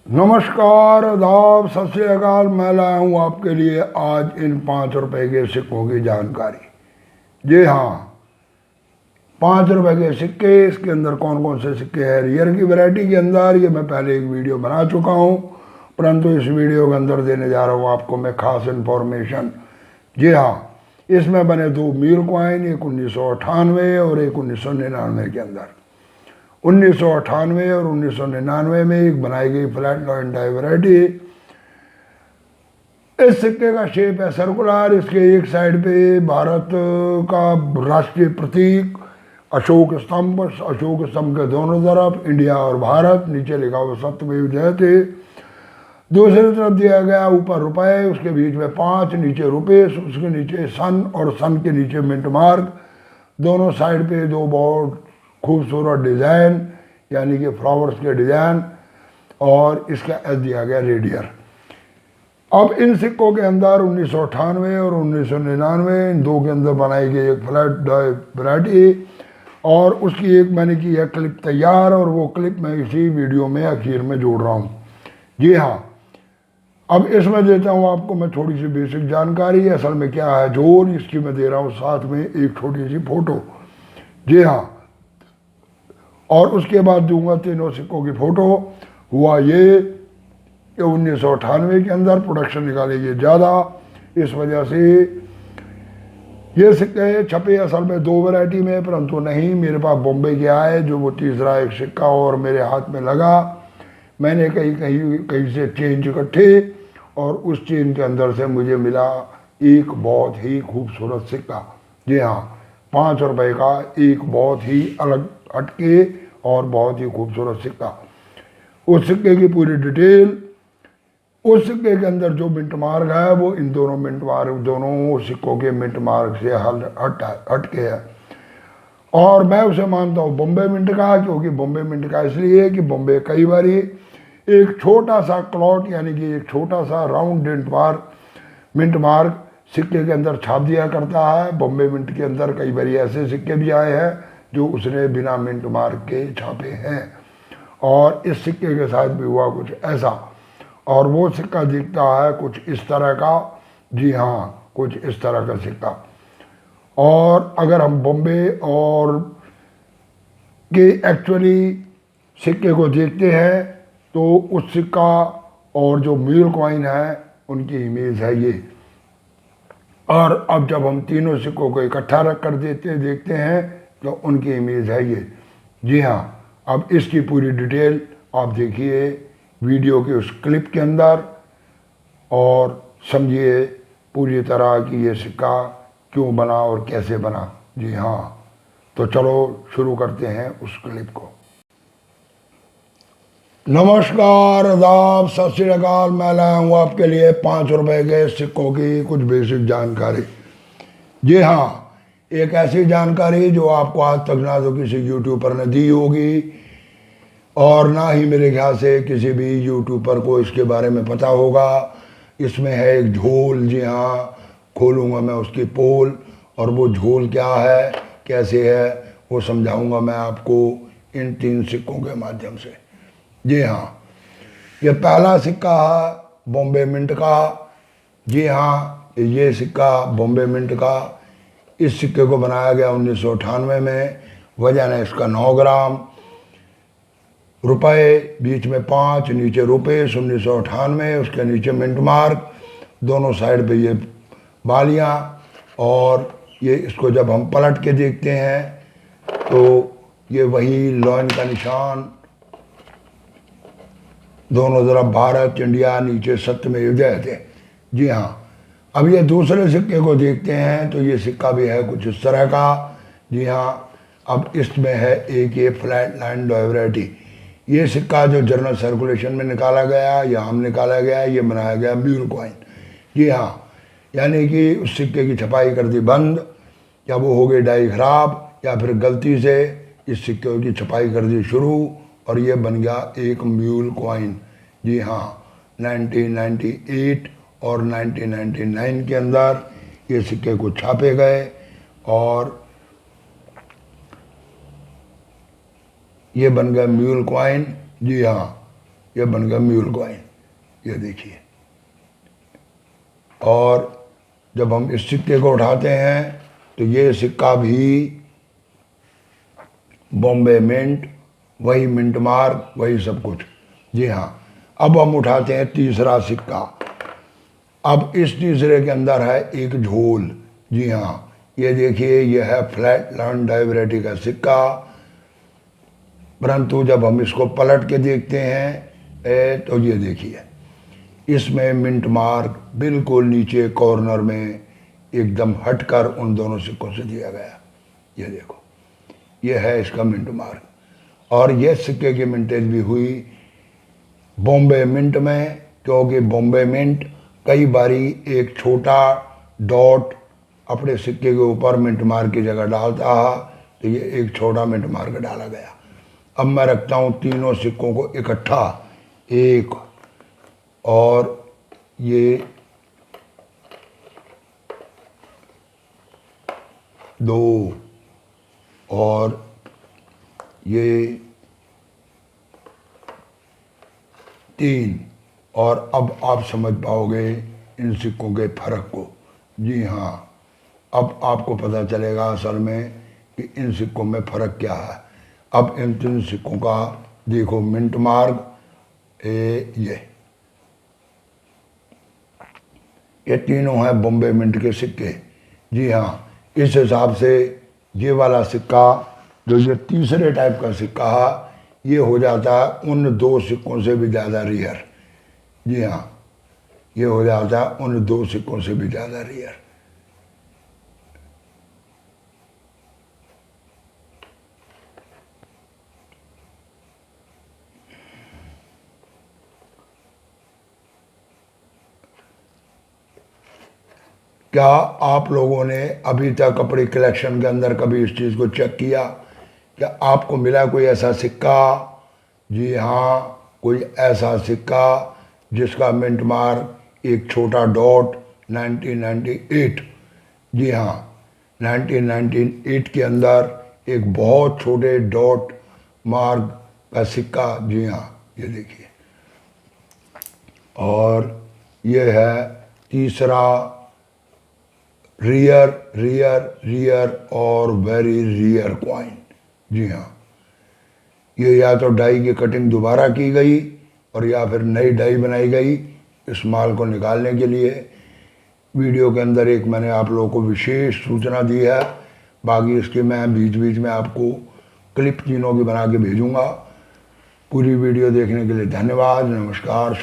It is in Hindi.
नमस्कार, आदाब, सत श्री अकाल। मैं लाया हूँ आपके लिए आज इन 5 रुपए के सिक्कों की जानकारी। जी हाँ, 5 रुपए के सिक्के। इसके अंदर कौन कौन से सिक्के हैं रियर की वैरायटी के अंदर, ये मैं पहले एक वीडियो बना चुका हूँ, परंतु इस वीडियो के अंदर देने जा रहा हूँ आपको मैं खास इन्फॉर्मेशन। जी हाँ, इसमें बने 2 मील कॉइन, एक 1998 और एक 1999 के अंदर। 1998 और 1999 में एक बनाई गई फ्लैट लॉइन डाई वैरायटी। इस सिक्के का शेप है सर्कुलर। इसके एक साइड पे भारत का राष्ट्रीय प्रतीक अशोक स्तंभ, अशोक स्तंभ के दोनों तरफ इंडिया और भारत, नीचे लिखा हुआ सत्यमेव जयते। दूसरी तरफ दिया गया ऊपर रुपए, उसके बीच में 5, नीचे रुपये, उसके नीचे सन और सन के नीचे मिंट मार्क। दोनों साइड पे 2 बहुत खूबसूरत डिज़ाइन, यानी कि फ्लावर्स के डिज़ाइन, और इसका एस दिया गया रेडियर। अब इन सिक्कों के अंदर 1998 और 1999 इन 2 के अंदर बनाई गई एक फ्लैट वैरायटी, और उसकी एक मैंने की है क्लिप तैयार, और वो क्लिप मैं इसी वीडियो में आखिर में जोड़ रहा हूँ। जी हाँ, अब इसमें देता हूँ आपको मैं थोड़ी सी बेसिक जानकारी। असल में क्या है जोड़, इसकी मैं दे रहा हूँ साथ में एक छोटी सी फोटो। जी हाँ, और उसके बाद दूंगा तीनों सिक्कों की फोटो। हुआ ये कि 1998 के अंदर प्रोडक्शन निकालेगी ज़्यादा, इस वजह से ये सिक्के छपे असल में 2 वैरायटी में, परंतु नहीं, मेरे पास बॉम्बे के आए जो वो तीसरा एक सिक्का और मेरे हाथ में लगा। मैंने कहीं से चेंज इकट्ठे, और उस चेन के अंदर से मुझे मिला एक बहुत ही खूबसूरत सिक्का। जी हाँ, 5 रुपए का एक बहुत ही अलग हटके और बहुत ही खूबसूरत सिक्का। उस सिक्के की पूरी डिटेल, उस सिक्के के अंदर जो मिंट मार्क है वो इन दोनों मिंट मार्क, दोनों सिक्कों के मिंट मार्क से हटके है। और मैं उसे मानता हूँ बॉम्बे मिंट का, क्योंकि बॉम्बे मिंट का इसलिए कि बॉम्बे कई बार एक छोटा सा क्लॉट, यानी कि एक छोटा सा राउंड मिंट मार्क सिक्के के अंदर छाप दिया करता है। बॉम्बे मिंट के अंदर कई बार ऐसे सिक्के भी आए हैं जो उसने बिना मिंट मार्क के छापे हैं, और इस सिक्के के साथ भी हुआ कुछ ऐसा। और वो सिक्का दिखता है कुछ इस तरह का। जी हाँ, कुछ इस तरह का सिक्का। और अगर हम बॉम्बे और के एक्चुअली सिक्के को देखते हैं तो उस सिक्का और जो मील कॉइन है उनकी इमेज है ये। और अब जब हम तीनों सिक्कों को इकट्ठा रख कर देखते हैं तो उनकी इमेज है ये। जी हाँ, अब इसकी पूरी डिटेल आप देखिए वीडियो के उस क्लिप के अंदर, और समझिए पूरी तरह कि ये सिक्का क्यों बना और कैसे बना। जी हाँ, तो चलो शुरू करते हैं उस क्लिप को। नमस्कार, आदाब, सत श्री अकाल। मैं लाया हूँ आपके लिए 5 रुपए के सिक्कों की कुछ बेसिक जानकारी। जी हाँ, एक ऐसी जानकारी जो आपको आज तक ना तो किसी यूट्यूबर ने दी होगी, और ना ही मेरे ख्याल से किसी भी यूट्यूबर को इसके बारे में पता होगा। इसमें है एक झोल। जी हाँ, खोलूँगा मैं उसकी पोल, और वो झोल क्या है, कैसे है, वो समझाऊँगा मैं आपको इन 3 सिक्कों के माध्यम से। जी हाँ, ये पहला सिक्का है बॉम्बे मिंट का। जी हाँ, ये सिक्का बॉम्बे मिंट का। इस सिक्के को बनाया गया 1998 में। वजन है इसका 9 ग्राम। रुपए बीच में 5, नीचे रुपये, 1998, उसके नीचे मिंट मार्क, दोनों साइड पे ये बालियाँ। और ये इसको जब हम पलट के देखते हैं तो ये वही लॉइन का निशान, दोनों तरफ भारत, इंडिया, नीचे सत्यमेव जयते। जी हाँ, अब ये दूसरे सिक्के को देखते हैं तो ये सिक्का भी है कुछ इस तरह का। जी हाँ, अब इसमें है एक ये फ्लैट लाइन वैरायटी। ये सिक्का जो जनरल सर्कुलेशन में निकाला गया या हम निकाला गया, ये बनाया गया म्यूल कॉइन। जी हाँ, यानी कि उस सिक्के की छपाई कर दी बंद, या वो हो गई डाई खराब, या फिर गलती से इस सिक्के की छपाई कर दी शुरू, और ये बन गया एक म्यूल कॉइन। जी हाँ, 1998 और 1999 के अंदर ये सिक्के को छापे गए, और ये बन गया म्यूल कॉइन। जी हाँ, ये बन गया म्यूल कॉइन, ये देखिए। और जब हम इस सिक्के को उठाते हैं तो ये सिक्का भी बॉम्बे मिंट, वही मिंट मार्क, वही सब कुछ। जी हाँ, अब हम उठाते हैं तीसरा सिक्का। अब इस तीसरे के अंदर है एक झोल। जी हाँ, ये देखिए, ये है फ्लैटलैंड डायबरेटिक का सिक्का। परंतु जब हम इसको पलट के देखते हैं तो ये देखिए, इसमें मिंट मार्क बिल्कुल नीचे कॉर्नर में एकदम हटकर उन दोनों सिक्कों से दिया गया। ये देखो, ये है इसका मिंट मार्क। और ये सिक्के की मिंटेज भी हुई बॉम्बे मिंट में, क्योंकि बॉम्बे मिंट कई बारी एक छोटा डॉट अपने सिक्के के ऊपर मिंट मार्क की जगह डालता है, तो ये एक छोटा मिंट मार्क डाला गया। अब मैं रखता हूँ तीनों सिक्कों को इकट्ठा, एक और ये दो और ये तीन। और अब आप समझ पाओगे इन सिक्कों के फर्क को। जी हाँ, अब आपको पता चलेगा असल में कि इन सिक्कों में फ़र्क क्या है। अब इन तीन सिक्कों का देखो, मिंट मार्क ये तीनों हैं बॉम्बे मिंट के सिक्के। जी हाँ, इस हिसाब से ये वाला सिक्का, जो ये तीसरे टाइप का सिक्का है, ये हो जाता है उन दो सिक्कों से भी ज़्यादा रेयर। जी हाँ, ये हो जाता है उन दो सिक्कों से भी ज़्यादा रेयर। क्या आप लोगों ने अभी तक अपनी कलेक्शन के अंदर कभी इस चीज़ को चेक किया? क्या आपको मिला कोई ऐसा सिक्का? जी हाँ, कोई ऐसा सिक्का जिसका मिंट मार्क एक छोटा डॉट 1998। जी हाँ, 1998 के अंदर एक बहुत छोटे डॉट मार्क का सिक्का। जी हाँ, ये देखिए। और ये है तीसरा रियर रियर रियर और वेरी रियर कॉइन। जी हाँ, ये या तो डाई की कटिंग दोबारा की गई और या फिर नई डाई बनाई गई इस माल को निकालने के लिए। वीडियो के अंदर एक मैंने आप लोगों को विशेष सूचना दी है, बाकी इसके मैं बीच बीच में आपको क्लिप तीनों की बना के भेजूंगा। पूरी वीडियो देखने के लिए धन्यवाद, नमस्कार।